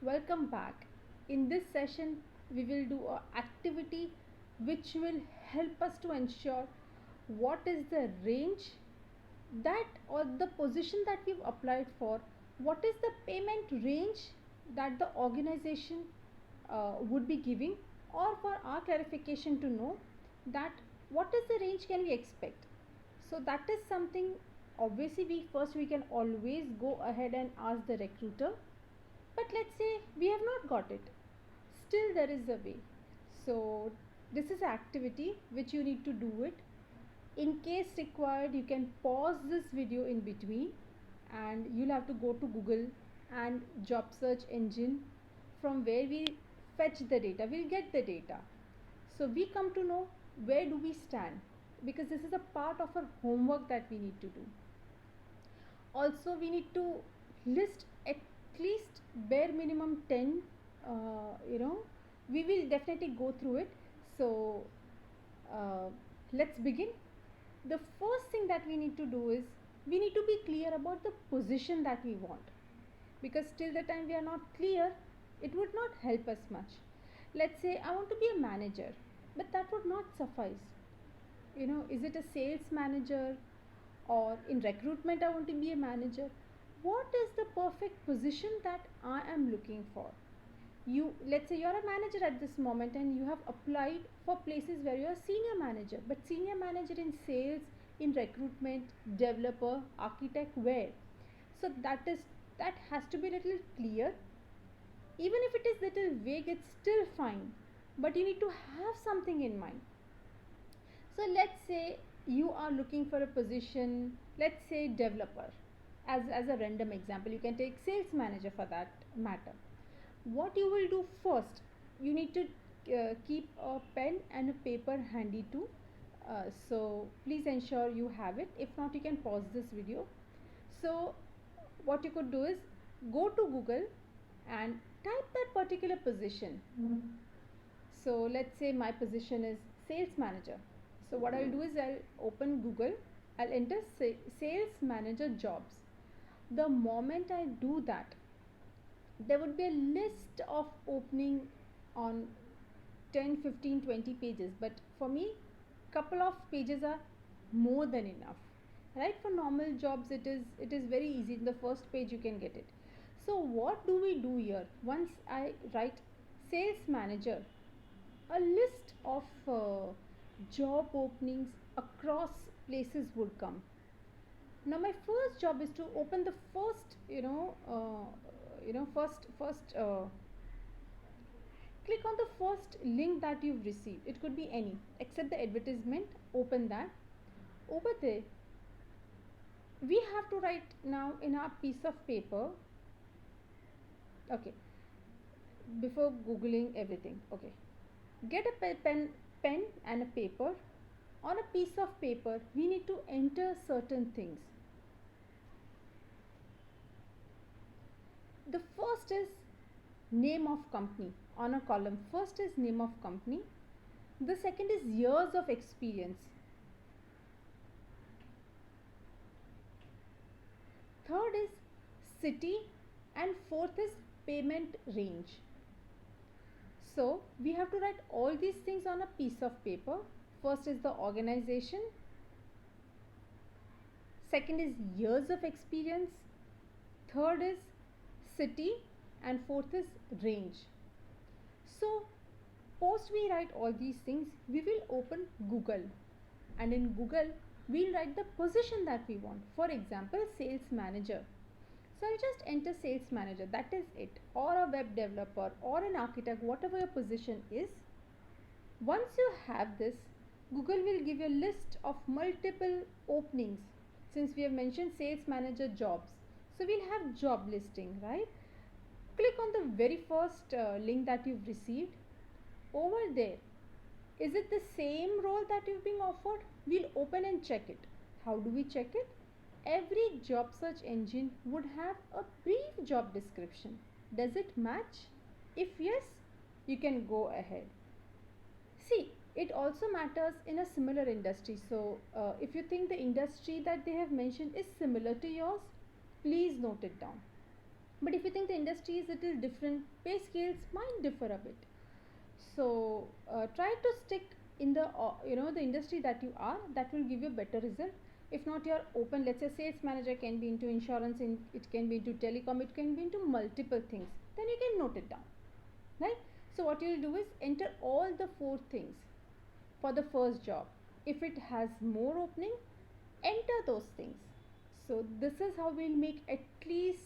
Welcome back. In this session, we will do an activity which will help us to ensure what is the range that or the position that we've applied for, what is the payment range that the organization would be giving, or for our clarification to know that what is the range can we expect. So that is something obviously we can always go ahead and ask the recruiter, but let's say we have not got it, still there is a way. So this is an activity which you need to do it. In case required, you can pause this video in between and you'll have to go to Google and job search engine from where we fetch the data, we'll get the data. So we come to know where do we stand, because this is a part of our homework that we need to do. Also we need to list at least bare minimum 10, we will definitely go through it. So let's begin. The first thing that we need to do is we need to be clear about the position that we want, because till the time we are not clear, it would not help us much. Let's say I want to be a manager, but that would not suffice. Is it a sales manager, or in recruitment I want to be a manager? What is the perfect position that I am looking for? Let's say you're a manager at this moment and you have applied for places where you're a senior manager, but senior manager in sales, in recruitment, developer, architect, where? So that has to be a little clear. Even if it is little vague, it's still fine, but you need to have something in mind. So let's say you are looking for a position, let's say developer. As a random example, you can take sales manager for that matter. What you will do first, you need to keep a pen and a paper handy too. So please ensure you have it. If not, you can pause this video. So what you could do is go to Google and type that particular position. So let's say my position is sales manager. So what I'll do is I'll open Google, I'll enter sales manager jobs. The moment I do that, there would be a list of opening on 10, 15, 20 pages, but for me couple of pages are more than enough, right? For normal jobs it is very easy. In the first page you can get it. So what do we do here? Once I write sales manager, a list of job openings across places would come. Now my first job is to open the first first click on the first link that you've received. It could be any except the advertisement. Open that. Over there we have to write now in our piece of paper. Okay, before googling everything, okay, get a pen and a paper. On a piece of paper we need to enter certain things. The first is name of company. On a column, first is name of company, the second is years of experience, third is city, and fourth is payment range. So we have to write all these things on a piece of paper. First is the organization, second is years of experience, third is city, and fourth is range. So post we write all these things, we will open Google, and in Google we'll write the position that we want. For example, sales manager. So I'll just enter sales manager, that is it, or a web developer or an architect, whatever your position is. Once you have this, Google will give you a list of multiple openings. Since we have mentioned sales manager jobs, so we'll have job listing, right? Click on the very first link that you've received. Over there, is it the same role that you've been offered? We'll open and check it. How do we check it? Every job search engine would have a brief job description. Does it match? If yes, you can go ahead. See, it also matters in a similar industry. So if you think the industry that they have mentioned is similar to yours, please note it down. But if you think the industry is a little different, pay scales might differ a bit. So try to stick in the the industry that you are, that will give you a better result. If not, you're open. Let's say sales manager can be into insurance, it can be into telecom, it can be into multiple things, then you can note it down, right? So what you'll do is enter all the four things for the first job. If it has more opening, enter those things. So this is how we'll make at least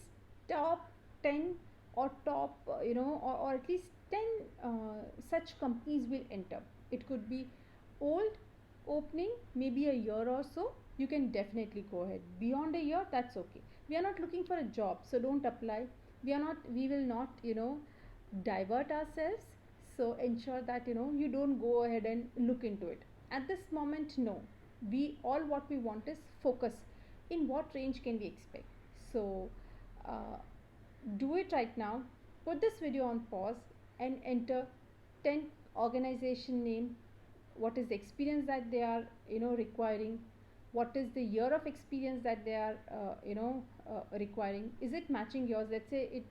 top 10 or top or at least 10 such companies will enter. It could be old opening, maybe a year or so, you can definitely go ahead. Beyond a year, that's okay. We are not looking for a job, so don't apply. We will not divert ourselves. So ensure that you don't go ahead and look into it at this moment. No, we all what we want is focus in what range can we expect. So uh, do it right now. Put this video on pause and enter 10 organization name. What is the experience that they are requiring? What is the year of experience that they are requiring? Is it matching yours? Let's say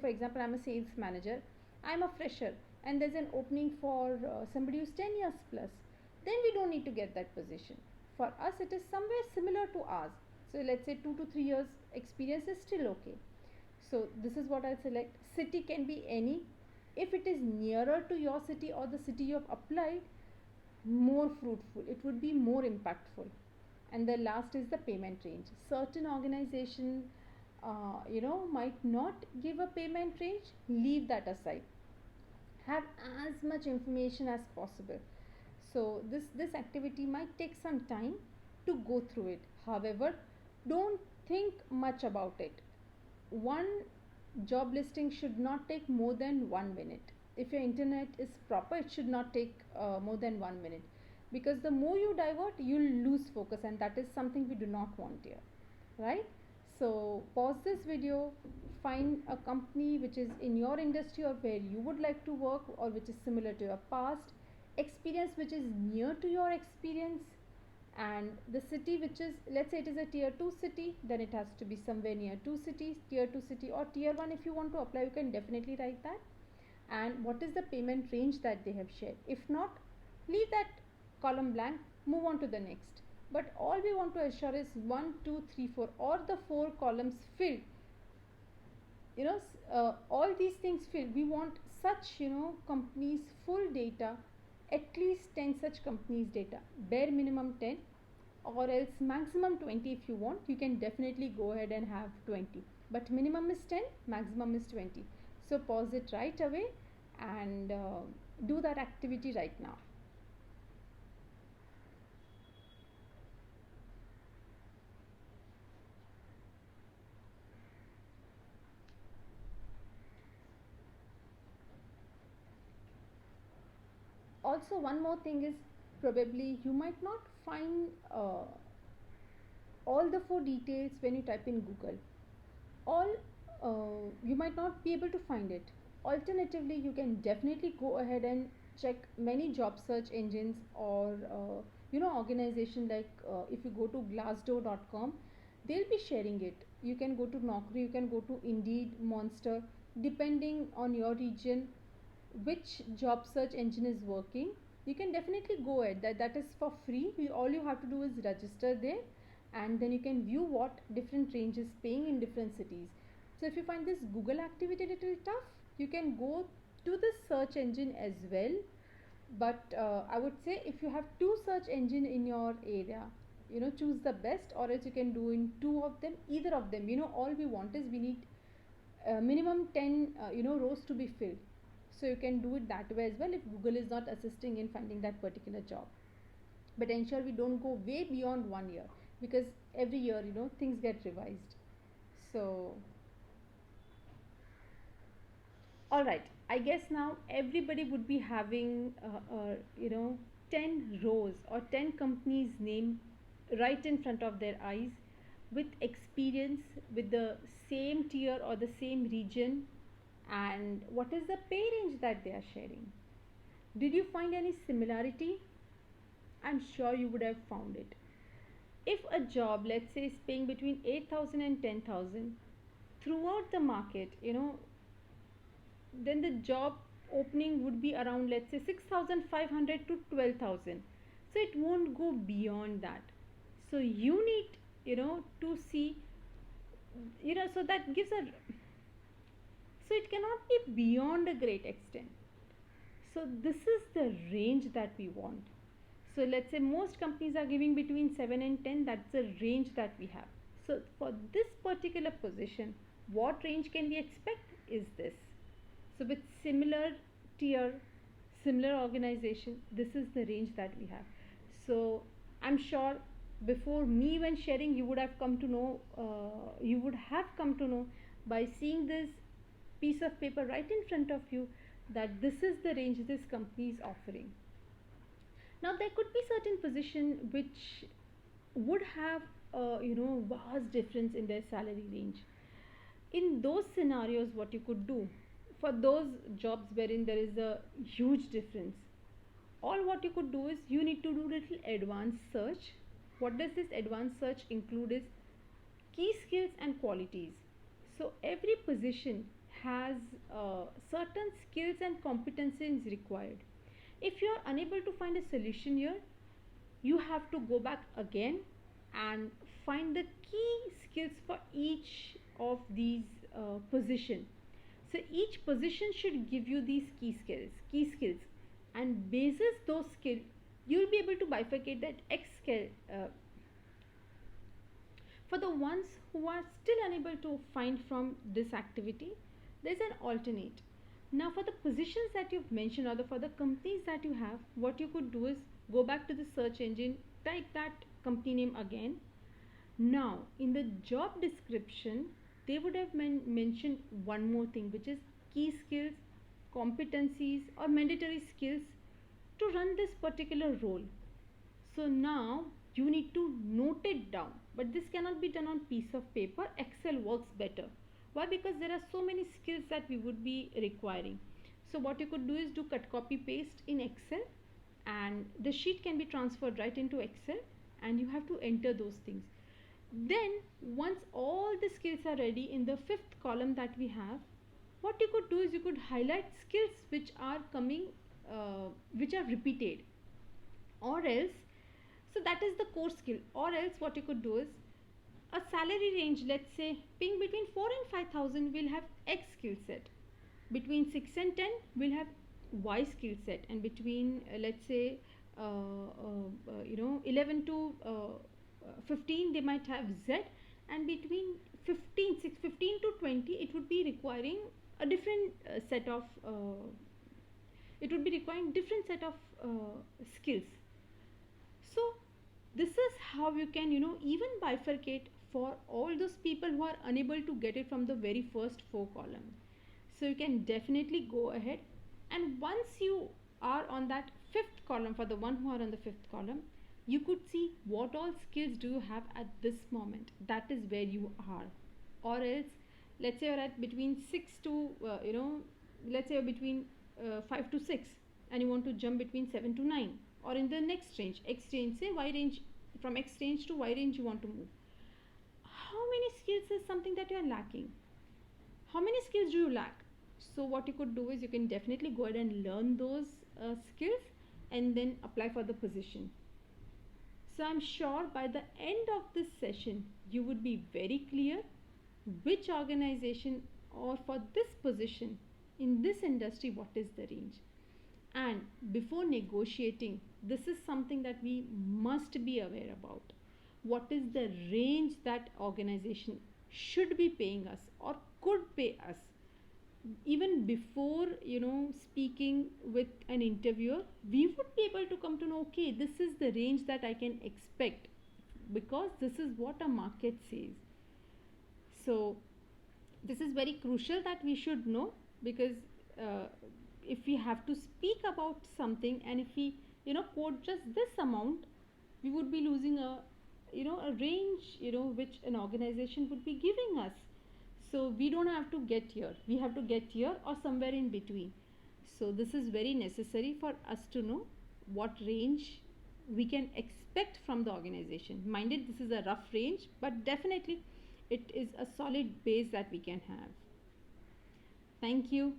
for example, I'm a sales manager, I'm a fresher, and there's an opening for somebody who's 10 years plus. Then we don't need to get that position. For us it is somewhere similar to ours. So let's say 2 to 3 years experience is still okay. So this is what I'll select. City can be any. If it is nearer to your city or the city you have applied, more fruitful, it would be more impactful. And the last is the payment range. Certain organization might not give a payment range. Leave that aside. Have as much information as possible. So this activity might take some time to go through it. However, don't think much about it. One job listing should not take more than 1 minute. If your internet is proper, it should not take more than 1 minute, because the more you divert, you'll lose focus, and that is something we do not want here, right? So pause this video, find a company which is in your industry or where you would like to work, or which is similar to your past experience, which is near to your experience, and the city which is, let's say it is a tier 2 city, then it has to be somewhere near 2 cities, tier 2 city, or tier 1. If you want to apply, you can definitely write that. And what is the payment range that they have shared? If not, leave that column blank, move on to the next. But all we want to assure is 1 2 3 4, or the 4 columns filled, all these things filled. We want such companies full data, at least 10 such companies data, bare minimum 10, or else maximum 20. If you want, you can definitely go ahead and have 20, but minimum is 10, maximum is 20. So pause it right away and do that activity right now. Also, one more thing is, probably you might not find all the four details when you type in Google. All You might not be able to find it. Alternatively, you can definitely go ahead and check many job search engines, or organization like, if you go to glassdoor.com, they'll be sharing it. You can go to Naukri, you can go to Indeed, Monster, depending on your region which job search engine is working. You can definitely go ahead. That is for free. All you have to do is register there, and then you can view what different range is paying in different cities. So if you find this Google activity a little tough, you can go to the search engine as well. But I would say, if you have two search engine in your area, choose the best, or else you can do in two of them, either of them. All we want is, we need minimum 10 rows to be filled. So you can do it that way as well, if Google is not assisting in finding that particular job. But ensure we don't go way beyond 1 year, because every year things get revised. So all right, I guess now everybody would be having 10 rows or 10 companies name right in front of their eyes, with experience, with the same tier or the same region, and what is the pay range that they are sharing. Did you find any similarity? I'm sure you would have found it. If a job, let's say, is paying between 8,000 and 10,000, throughout the market, then the job opening would be around, let's say, 6,500 to 12,000. So it won't go beyond that. So you need, to see, so that gives a, so it cannot be beyond a great extent. So this is the range that we want. So let's say most companies are giving between 7 and 10, that's the range that we have. So for this particular position, what range can we expect is this. So with similar tier, similar organization, this is the range that we have. So I'm sure before me when sharing, you would have come to know, by seeing this piece of paper right in front of you, that this is the range this company is offering. Now there could be certain position which would have vast difference in their salary range. In those scenarios, what you could do for those jobs wherein there is a huge difference, all what you could do is you need to do little advanced search. What does this advanced search include is key skills and qualities. So every position has certain skills and competencies required. If you are unable to find a solution here, you have to go back again and find the key skills for each of these position. So each position should give you these key skills, and basis those skills, you will be able to bifurcate that X skill. For the ones who are still unable to find from this activity, there is an alternate. Now for the positions that you've mentioned, or for the companies that you have, what you could do is go back to the search engine, type that company name again. Now in the job description, they would have mentioned one more thing, which is key skills, competencies or mandatory skills to run this particular role. So now you need to note it down, but this cannot be done on piece of paper. Excel works better. Why? Because there are so many skills that we would be requiring. So what you could do is do cut copy paste in Excel, and the sheet can be transferred right into Excel, and you have to enter those things. Then once all the skills are ready, in the fifth column that we have, what you could do is you could highlight skills which are coming, which are repeated, or else, so that is the core skill. Or else what you could do is a salary range, let's say paying between 4 and 5,000 will have X skill set, between 6 and 10 will have Y skill set, and between let's say 11 to 15 they might have Z, and between 15 to 20 it would be requiring a different set of skills. So this is how you can even bifurcate for all those people who are unable to get it from the very first 4 columns. So you can definitely go ahead, and once you are on that 5th column, for the one who are on the 5th column, you could see what all skills do you have at this moment. That is where you are. Or else, let's say you're at between 6 to let's say you're between 5 to 6, and you want to jump between 7 to 9, or in the next range, X range, say Y range, from X range to Y range you want to move. How many skills is something that you are lacking? How many skills do you lack? So what you could do is you can definitely go ahead and learn those skills and then apply for the position. So I'm sure by the end of this session you would be very clear which organization, or for this position in this industry, what is the range. And before negotiating, this is something that we must be aware about. What is the range that organization should be paying us or could pay us? Even before speaking with an interviewer, we would be able to come to know, okay, this is the range that I can expect, because this is what a market says. So this is very crucial that we should know, because if we have to speak about something, and if we quote just this amount, we would be losing a range which an organization would be giving us. So we don't have to get here, we have to get here or somewhere in between. So this is very necessary for us to know what range we can expect from the organization. Minded, this is a rough range, but definitely it is a solid base that we can have. Thank you.